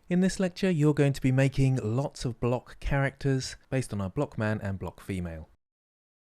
In this lecture, you're going to be making lots of block characters based on our block man and block female.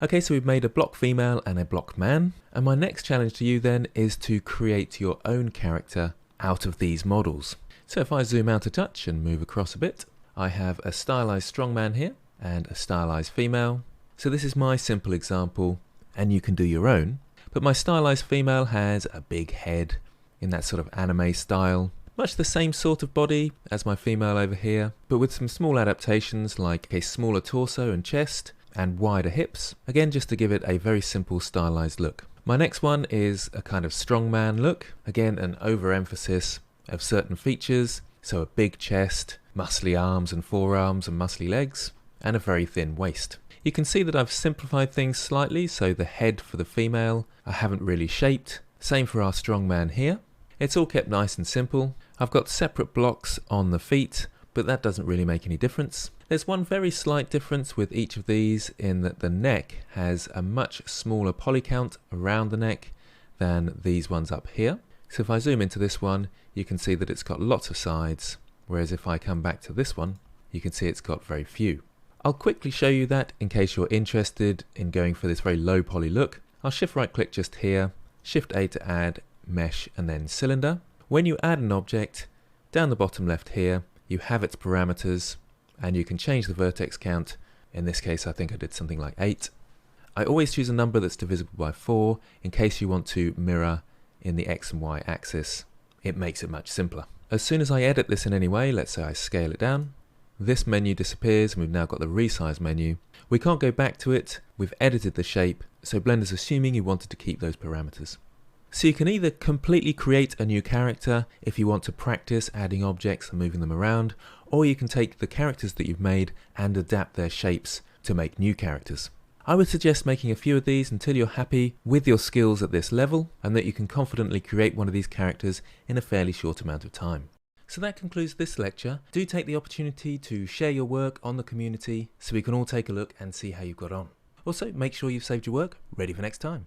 Okay, so we've made a block female and a block man, and my next challenge to you then is to create your own character out of these models. So if I zoom out a touch and move across a bit, I have a stylized strongman here and a stylized female. So this is my simple example, and you can do your own. But my stylized female has a big head in that sort of anime style. Much the same sort of body as my female over here, but with some small adaptations like a smaller torso and chest and wider hips, again just to give it a very simple stylized look. My next one is a kind of strongman look, again an overemphasis of certain features, so a big chest, muscly arms and forearms and muscly legs, and a very thin waist. You can see that I've simplified things slightly, so the head for the female I haven't really shaped, same for our strongman here. It's all kept nice and simple. I've got separate blocks on the feet, but that doesn't really make any difference. There's one very slight difference with each of these in that the neck has a much smaller poly count around the neck than these ones up here. So if I zoom into this one, you can see that it's got lots of sides, whereas if I come back to this one, you can see it's got very few. I'll quickly show you that in case you're interested in going for this very low poly look. I'll shift right click just here, shift A to add, mesh and then cylinder. When you add an object, down the bottom left here, you have its parameters and you can change the vertex count. In this case, I think I did something like 8. I always choose a number that's divisible by 4 in case you want to mirror in the X and Y axis. It makes it much simpler. As soon as I edit this in any way, let's say I scale it down, this menu disappears and we've now got the resize menu. We can't go back to it, we've edited the shape, so Blender's assuming you wanted to keep those parameters. So you can either completely create a new character if you want to practice adding objects and moving them around, or you can take the characters that you've made and adapt their shapes to make new characters. I would suggest making a few of these until you're happy with your skills at this level and that you can confidently create one of these characters in a fairly short amount of time. So that concludes this lecture. Do take the opportunity to share your work on the community so we can all take a look and see how you've got on. Also, make sure you've saved your work ready for next time.